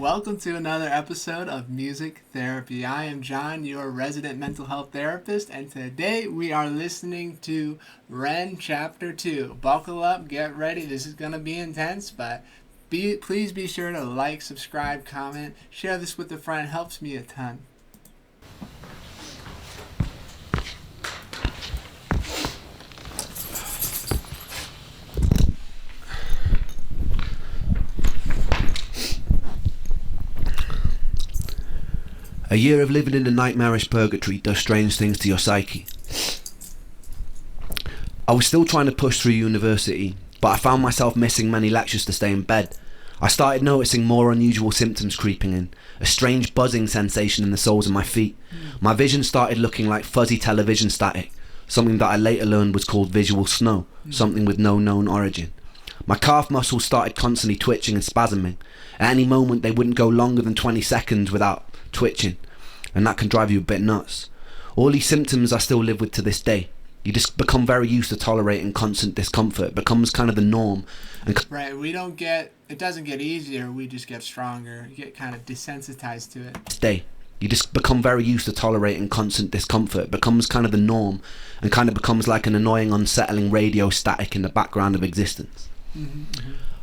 Welcome to another episode of Music Therapy. I am John, your resident mental health therapist, and today we are listening to REN Chapter 2. Buckle up, get ready. This is going to be intense, but please be sure to like, subscribe, comment, share this with a friend. It helps me a ton. A year of living in a nightmarish purgatory does strange things to your psyche. I was still trying to push through university, but I found myself missing many lectures to stay in bed. I started noticing more unusual symptoms creeping in, a strange buzzing sensation in the soles of my feet. My vision started looking like fuzzy television static, something that I later learned was called visual snow, something with no known origin. My calf muscles started constantly twitching and spasming. At any moment they wouldn't go longer than 20 seconds without twitching, and that can drive you a bit nuts. All these symptoms I still live with to this day. You just become very used to tolerating constant discomfort. It becomes kind of the norm. Right, it doesn't get easier, we just get stronger. You get kind of desensitized to it. You just become very used to tolerating constant discomfort. It becomes kind of the norm, and kind of becomes like an annoying, unsettling radio static in the background of existence.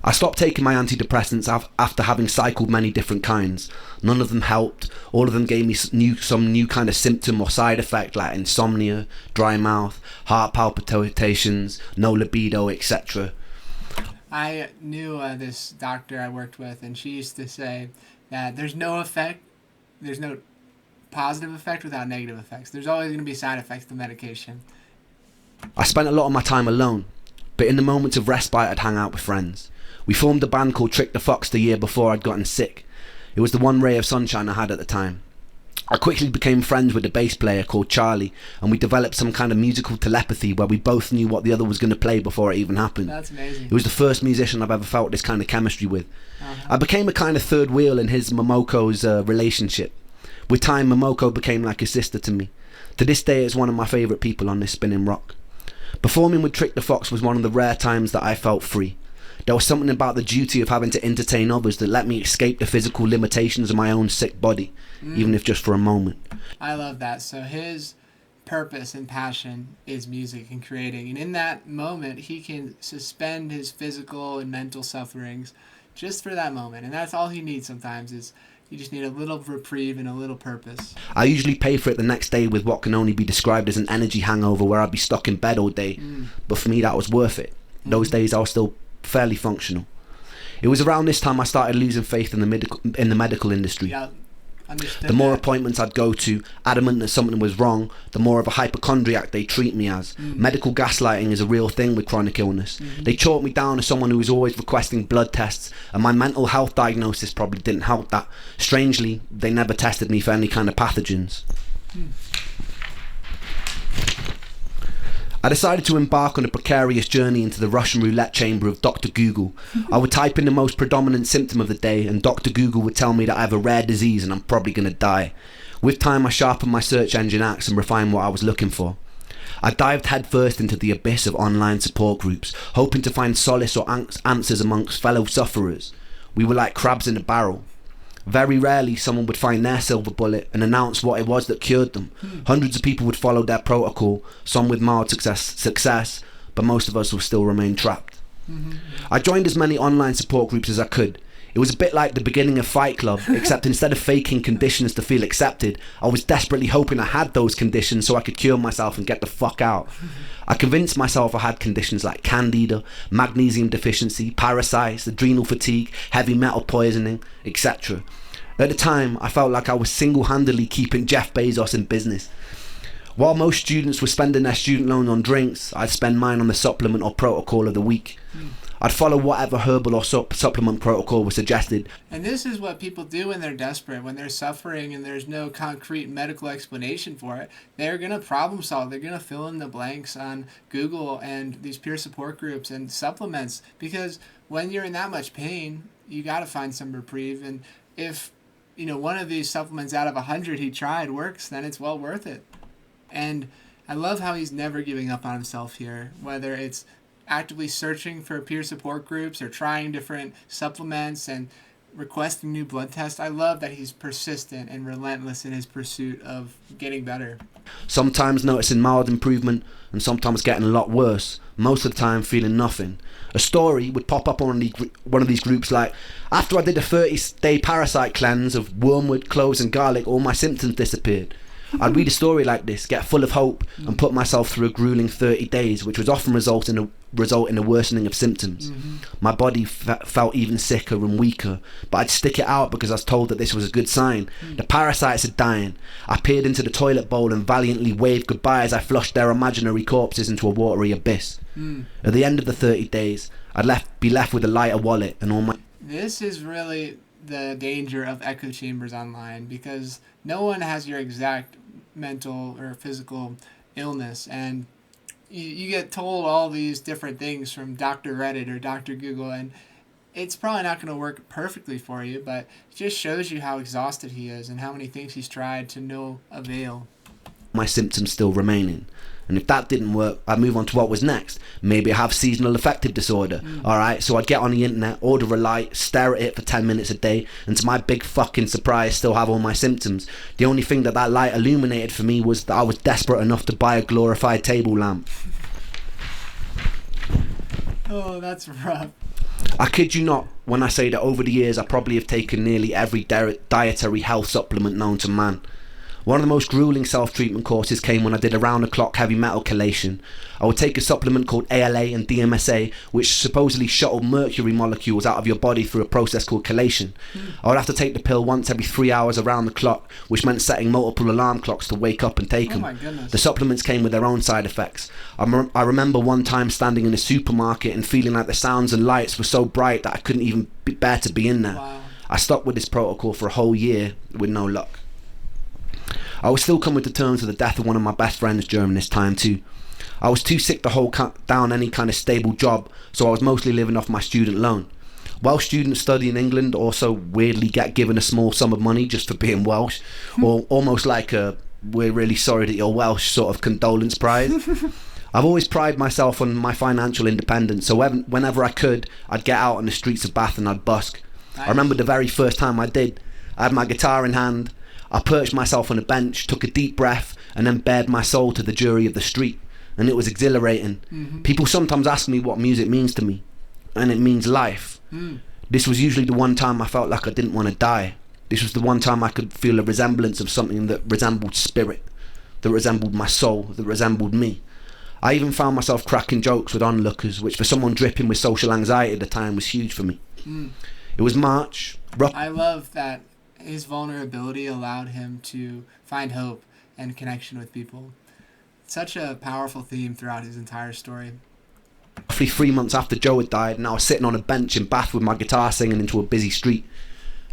I stopped taking my antidepressants after having cycled many different kinds. None of them helped. All of them gave me some new kind of symptom or side effect, like insomnia, dry mouth, heart palpitations, no libido, etc. I knew this doctor I worked with, and she used to say that there's no positive effect without negative effects. There's always going to be side effects to medication. I spent a lot of my time alone, but in the moments of respite I'd hang out with friends. We formed a band called Trick the Fox the year before I'd gotten sick. It was the one ray of sunshine I had at the time. I quickly became friends with a bass player called Charlie, and we developed some kind of musical telepathy where we both knew what the other was going to play before it even happened. That's amazing. It was the first musician I've ever felt this kind of chemistry with. I became a kind of third wheel in his Momoko's relationship. With time, Momoko became like a sister to me. To this day, it's one of my favourite people on this spinning rock. Performing with Trick the Fox was one of the rare times that I felt free. There was something about the duty of having to entertain others that let me escape the physical limitations of my own sick body, even if just for a moment. I love that. So his purpose and passion is music and creating. And in that moment, he can suspend his physical and mental sufferings just for that moment. And that's all he needs sometimes is you just need a little reprieve and a little purpose. I usually pay for it the next day with what can only be described as an energy hangover where I'd be stuck in bed all day. But for me, that was worth it. Those days I was still fairly functional. It was around this time I started losing faith in the medical industry. Yeah, the more appointments I'd go to, adamant that something was wrong, the more of a hypochondriac they treat me as. Medical gaslighting is a real thing with chronic illness. They chalk me down as someone who was always requesting blood tests, and my mental health diagnosis probably didn't help that. Strangely, they never tested me for any kind of pathogens. I decided to embark on a precarious journey into the Russian roulette chamber of Dr. Google. I would type in the most predominant symptom of the day, and Dr. Google would tell me that I have a rare disease and I'm probably going to die. With time, I sharpened my search engine axe and refined what I was looking for. I dived headfirst into the abyss of online support groups, hoping to find solace or answers amongst fellow sufferers. We were like crabs in a barrel. Very rarely someone would find their silver bullet and announce what it was that cured them. Hundreds of people would follow their protocol, some with mild success, but most of us will still remain trapped. I joined as many online support groups as I could. It was a bit like the beginning of Fight Club, except instead of faking conditions to feel accepted, I was desperately hoping I had those conditions so I could cure myself and get the fuck out. I convinced myself I had conditions like candida, magnesium deficiency, parasites, adrenal fatigue, heavy metal poisoning, etc. At the time, I felt like I was single-handedly keeping Jeff Bezos in business. While most students were spending their student loan on drinks, I'd spend mine on the supplement or protocol of the week. I'd follow whatever herbal or supplement protocol was suggested. And this is what people do when they're desperate, when they're suffering and there's no concrete medical explanation for it. They're going to problem solve. They're going to fill in the blanks on Google and these peer support groups and supplements, because when you're in that much pain, you got to find some reprieve. And if one of these supplements out of 100 he tried works, then it's well worth it. And I love how he's never giving up on himself here, whether it's actively searching for peer support groups or trying different supplements and requesting new blood tests. I love that he's persistent and relentless in his pursuit of getting better. Sometimes noticing mild improvement and sometimes getting a lot worse. Most of the time feeling nothing. A story would pop up on one of these groups like, after I did a 30-day parasite cleanse of wormwood, cloves and garlic, all my symptoms disappeared. I'd read a story like this, get full of hope, and put myself through a grueling 30 days, which would often result in a worsening of symptoms. My body felt even sicker and weaker, but I'd stick it out because I was told that this was a good sign. The parasites are dying. I peered into the toilet bowl and valiantly waved goodbye as I flushed their imaginary corpses into a watery abyss. At the end of the 30 days, I'd be left with a lighter wallet and all my... This is really the danger of echo chambers online, because no one has your exact mental or physical illness, and you get told all these different things from Dr. Reddit or Dr. Google, and it's probably not going to work perfectly for you, but it just shows you how exhausted he is and how many things he's tried to no avail. My symptoms still remaining. And if that didn't work, I'd move on to what was next. Maybe I have seasonal affective disorder. Alright, so I'd get on the internet, order a light, stare at it for 10 minutes a day, and to my big fucking surprise, still have all my symptoms. The only thing that light illuminated for me was that I was desperate enough to buy a glorified table lamp. Oh, that's rough. I kid you not when I say that over the years I probably have taken nearly every dietary health supplement known to man. One of the most grueling self-treatment courses came when I did a round-the-clock heavy metal chelation. I would take a supplement called ALA and DMSA, which supposedly shuttle mercury molecules out of your body through a process called chelation. I would have to take the pill once every 3 hours around the clock, which meant setting multiple alarm clocks to wake up and take them. My goodness. The supplements came with their own side effects. I remember one time standing in a supermarket and feeling like the sounds and lights were so bright that I couldn't even bear to be in there. Wow. I stuck with this protocol for a whole year with no luck. I was still coming to terms with the death of one of my best friends during this time too. I was too sick to hold down any kind of stable job, so I was mostly living off my student loan. Welsh students study in England also weirdly get given a small sum of money just for being Welsh, or almost like a "we're really sorry that you're Welsh" sort of condolence prize. I've always prided myself on my financial independence, so whenever I could, I'd get out on the streets of Bath and I'd busk. Nice. I remember the very first time I did. I had my guitar in hand. I perched myself on a bench, took a deep breath, and then bared my soul to the jury of the street. And it was exhilarating. People sometimes ask me what music means to me, and it means life. This was usually the one time I felt like I didn't want to die. This was the one time I could feel a resemblance of something that resembled spirit, that resembled my soul, that resembled me. I even found myself cracking jokes with onlookers, which for someone dripping with social anxiety at the time was huge for me. It was March. I love that his vulnerability allowed him to find hope and connection with people. Such a powerful theme throughout his entire story. Roughly 3 months after Joe had died, and I was sitting on a bench in Bath with my guitar singing into a busy street.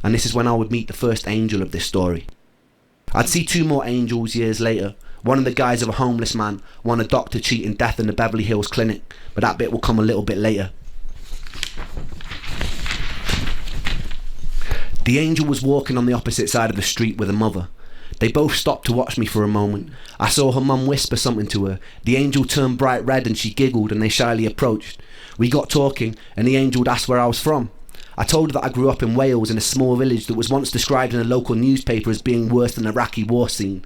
And this is when I would meet the first angel of this story. I'd see two more angels years later. One in the guise of a homeless man, one a doctor cheating death in the Beverly Hills clinic. But that bit will come a little bit later. The angel was walking on the opposite side of the street with a mother. They both stopped to watch me for a moment. I saw her mum whisper something to her. The angel turned bright red and she giggled and they shyly approached. We got talking and the angel asked where I was from. I told her that I grew up in Wales in a small village that was once described in a local newspaper as being worse than an Iraqi war scene.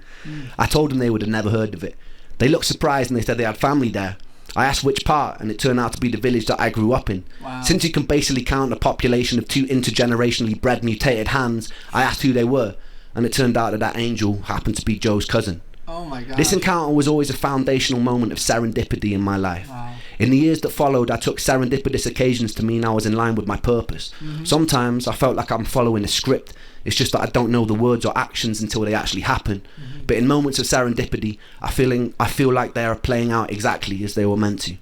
I told them they would have never heard of it. They looked surprised and they said they had family there. I asked which part, and it turned out to be the village that I grew up in. Wow. Since you can basically count a population of two intergenerationally bred mutated hands, I asked who they were, and it turned out that angel happened to be Joe's cousin. Oh my God. This encounter was always a foundational moment of serendipity in my life. Wow. In the years that followed, I took serendipitous occasions to mean I was in line with my purpose. Sometimes I felt like I'm following a script. It's just that I don't know the words or actions until they actually happen. But in moments of serendipity, I feel like they are playing out exactly as they were meant to.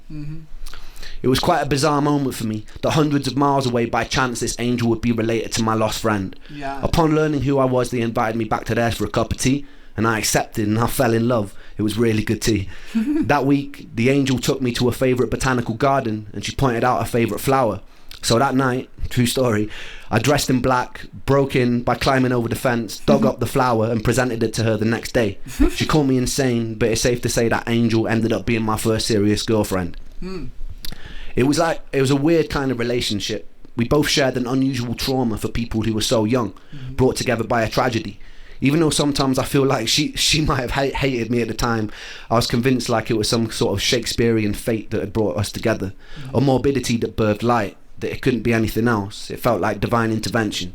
It was quite a bizarre moment for me, that hundreds of miles away by chance this angel would be related to my lost friend. Yeah. Upon learning who I was, they invited me back to theirs for a cup of tea, and I accepted and I fell in love. It was really good tea. That week, the angel took me to a favourite botanical garden and she pointed out her favourite flower. So that night, true story, I dressed in black, broke in by climbing over the fence, dug up the flower and presented it to her the next day. She called me insane, but it's safe to say that angel ended up being my first serious girlfriend. It was a weird kind of relationship. We both shared an unusual trauma for people who were so young, brought together by a tragedy. Even though sometimes I feel like she might have hated me at the time, I was convinced like it was some sort of Shakespearean fate that had brought us together. A morbidity that birthed light, that it couldn't be anything else. It felt like divine intervention.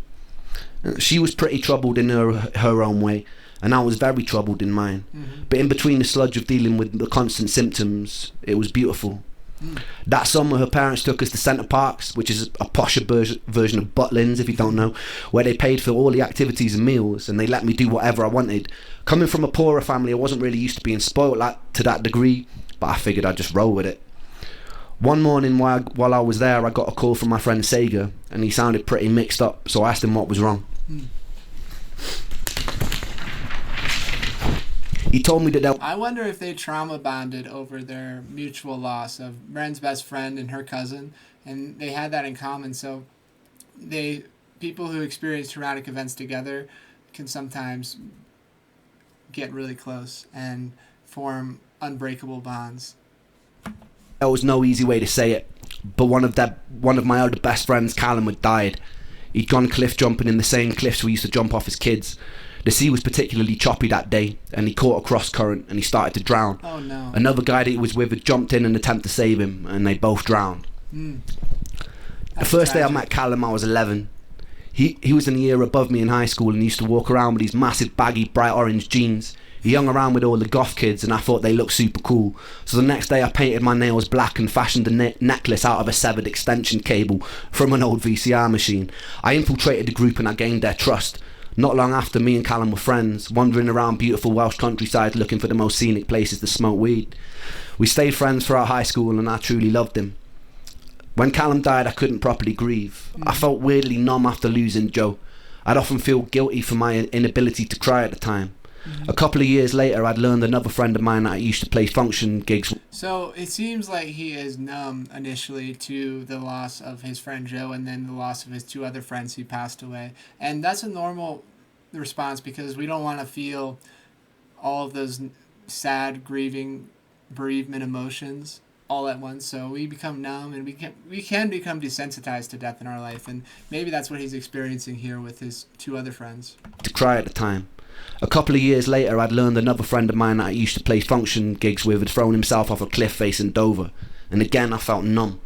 She was pretty troubled in her own way, and I was very troubled in mine. But in between the sludge of dealing with the constant symptoms, it was beautiful. That summer her parents took us to Centre Parks, which is a posher version of Butlins, if you don't know, where they paid for all the activities and meals, and they let me do whatever I wanted. Coming from a poorer family, I wasn't really used to being spoiled to that degree, but I figured I'd just roll with it. One morning while I was there, I got a call from my friend Sega, and he sounded pretty mixed up, so I asked him what was wrong. He told me that I wonder if they trauma bonded over their mutual loss of Ren's best friend and her cousin, and they had that in common. So people who experience traumatic events together can sometimes get really close and form unbreakable bonds. there was no easy way to say it, but one of my other best friends, Callum, had died. He'd gone cliff jumping in the same cliffs we used to jump off as kids. The sea was particularly choppy that day, and he caught a cross current and he started to drown. Oh no. Another guy that he was with had jumped in an attempt to save him, and they both drowned. The first day I met Callum, I was 11. He was in the year above me in high school and used to walk around with these massive baggy bright orange jeans. He hung around with all the goth kids and I thought they looked super cool. So the next day I painted my nails black and fashioned a necklace out of a severed extension cable from an old VCR machine. I infiltrated the group and I gained their trust. Not long after, me and Callum were friends, wandering around beautiful Welsh countryside looking for the most scenic places to smoke weed. We stayed friends throughout high school and I truly loved him. When Callum died, I couldn't properly grieve. I felt weirdly numb after losing Joe. I'd often feel guilty for my inability to cry at the time. A couple of years later, I'd learned another friend of mine that I used to play function gigs. So it seems like he is numb initially to the loss of his friend Joe and then the loss of his two other friends who passed away. And that's a normal response because we don't want to feel all of those sad, grieving, bereavement emotions all at once. So we become numb and we can become desensitized to death in our life. And maybe that's what he's experiencing here with his two other friends. To cry at the time. A couple of years later, I'd learned another friend of mine that I used to play function gigs with had thrown himself off a cliff facing Dover. And again, I felt numb.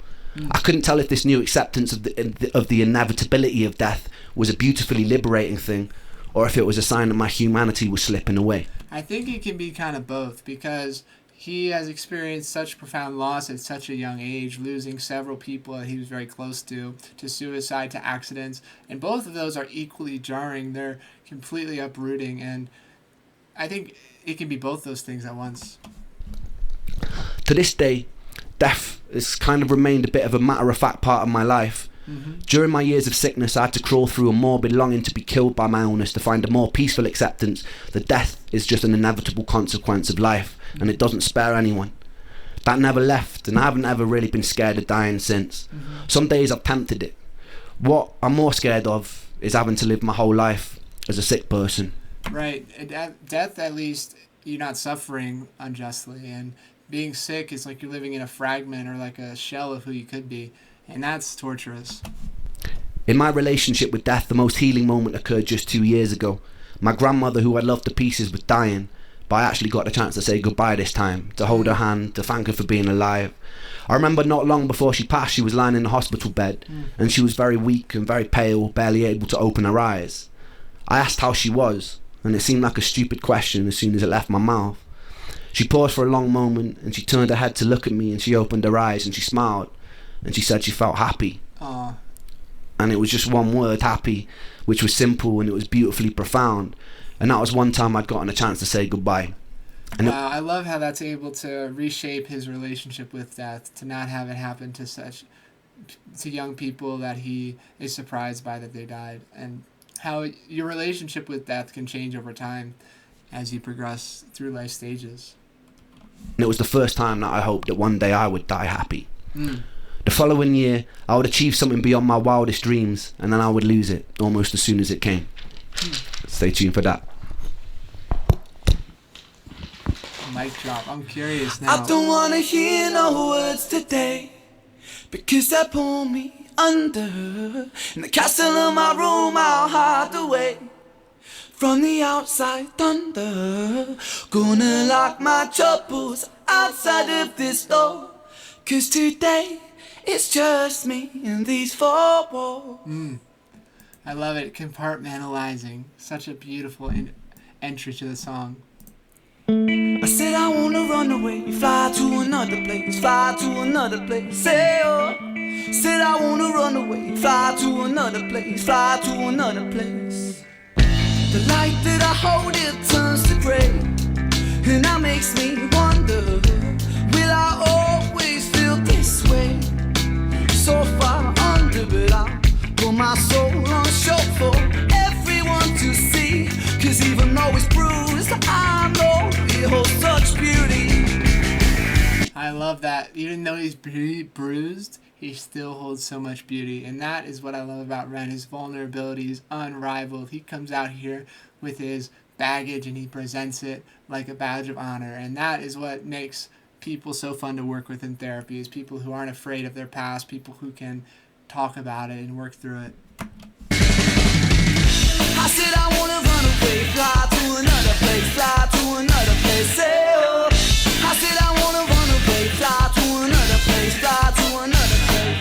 I couldn't tell if this new acceptance of the inevitability of death was a beautifully liberating thing, or if it was a sign that my humanity was slipping away. I think it can be kind of both because he has experienced such profound loss at such a young age, losing several people that he was very close to suicide, to accidents, and both of those are equally jarring. They're completely uprooting, and I think it can be both those things at once. To this day, death has kind of remained a bit of a matter-of-fact part of my life. During my years of sickness, I had to crawl through a morbid longing to be killed by my illness to find a more peaceful acceptance that death is just an inevitable consequence of life and it doesn't spare anyone. That never left, and I haven't ever really been scared of dying since. Some days I've tempted it. What I'm more scared of is having to live my whole life as a sick person. Right. Death, at least, you're not suffering unjustly, and being sick is like you're living in a fragment or like a shell of who you could be. And that's torturous. In my relationship with death, the most healing moment occurred just 2 years ago. My grandmother, who I loved to pieces, was dying, but I actually got the chance to say goodbye this time, to hold her hand, to thank her for being alive. I remember not long before she passed, she was lying in the hospital bed, and she was very weak and very pale, barely able to open her eyes. I asked how she was, and it seemed like a stupid question as soon as it left my mouth. She paused for a long moment, and she turned her head to look at me, and she opened her eyes, and she smiled. And she said she felt happy. Aww. And it was just one word, happy, which was simple and it was beautifully profound. And that was one time I'd gotten a chance to say goodbye. And wow, I love how that's able to reshape his relationship with death, to not have it happen to young people that he is surprised by that they died, and how your relationship with death can change over time as you progress through life stages. it was the first time that I hoped that one day I would die happy. The following year, I would achieve something beyond my wildest dreams, and then I would lose it almost as soon as it came. Stay tuned for that. Mic drop. I'm curious now. I don't wanna hear no words today, because they pull me under. In the castle of my room I'll hide away from the outside thunder. Gonna lock my troubles outside of this door, 'cause today it's just me and these four walls. I love it. Compartmentalizing. Such a beautiful entry to the song. I said I wanna run away, fly to another place, fly to another place. Say oh. Said I wanna run away, fly to another place, fly to another place. The light that I hold, it turns to grey, and that makes me wonder, will I always feel this way? So far under, but I put my soul on show for everyone to see, 'cause even though it's bruised, I know it holds such beauty. I love that. Even though he's bruised, he still holds so much beauty. And that is what I love about Ren. His vulnerability is unrivaled. He comes out here with his baggage and he presents it like a badge of honor. And that is what makes people so fun to work with in therapy, is people who aren't afraid of their past, people who can talk about it and work through it. I said I wanna run away, fly to another place, fly to another place. Say oh. I said I wanna run away, fly to another place, fly to another place.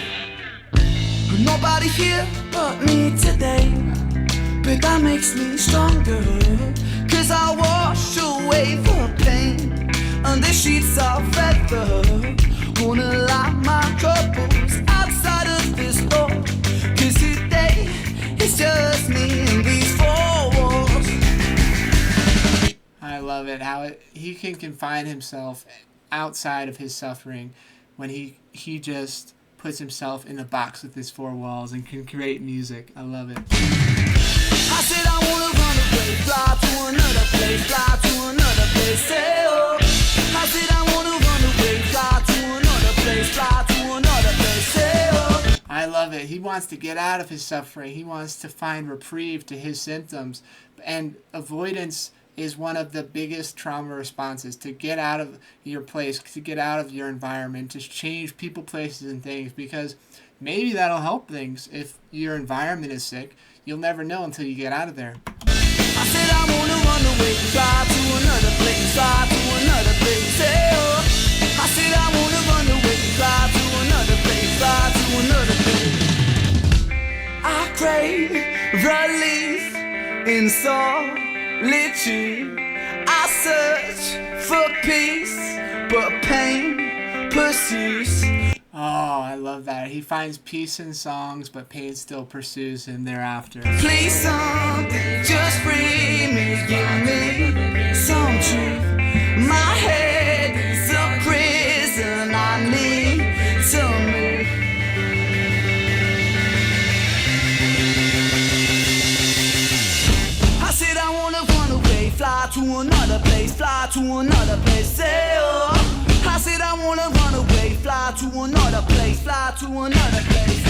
Nobody here but me today, but that makes me stronger, 'cause I wash away the pain under sheets of feather. Wanna lock my troubles outside of this door, 'cause today it's just me and these four walls. I love it. How he can confine himself outside of his suffering when he just puts himself in a box with his four walls and can create music. I love it. I said I wanna run away, fly to another place, fly to another place. Say oh. I said I wanna run away, fly to another place, fly to another place. Say oh. I love it. He wants to get out of his suffering. He wants to find reprieve to his symptoms. And avoidance is one of the biggest trauma responses, to get out of your place, to get out of your environment, to change people, places, and things, because maybe that'll help things. If your environment is sick, you'll never know until you get out of there. I said I wanna run away, fly to another place, fly to another place. Say oh. I said I wanna run away, fly to another place, fly to another place. I crave relief in solitude. I search for peace, but pain pursues. Oh, I love that. He finds peace in songs, but pain still pursues him thereafter. Please something, just free me, give me some truth. My head is a prison, I need to move. I said I wanna run away, fly to another place, fly to another place. Say oh. I said I wanna run away, fly to another place, fly to another place.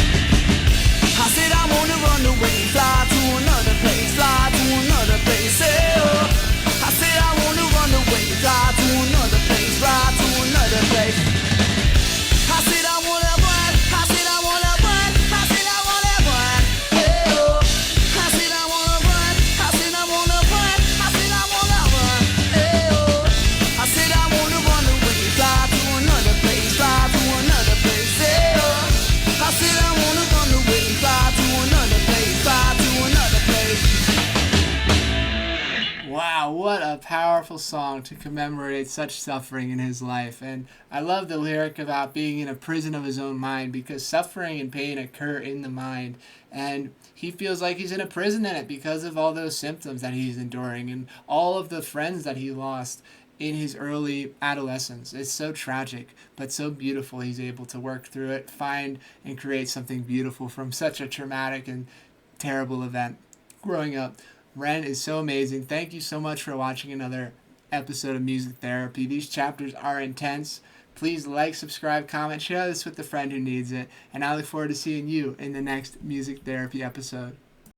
I said I wanna run away, fly to another place, fly to another place. Say oh. I said I wanna run away, fly to another place, fly to another place. I said I wanna run, I said I wanna run, I said I wanna run. Hey oh. I said I wanna run, I said I wanna run, I said I wanna run. Hey oh. I said I wanna run away, fly to another place, fly to another place. Hey oh. I said I wanna run away, fly to another place, fly to another place. Wow, what a powerful song to commemorate such suffering in his life. And I love the lyric about being in a prison of his own mind, because suffering and pain occur in the mind. And he feels like he's in a prison in it because of all those symptoms that he's enduring and all of the friends that he lost in his early adolescence. It's so tragic, but so beautiful. He's able to work through it, find and create something beautiful from such a traumatic and terrible event growing up. Ren is so amazing. Thank you so much for watching another episode of Music Therapy. These chapters are intense. Please like, subscribe, comment, share this with a friend who needs it. And I look forward to seeing you in the next Music Therapy episode.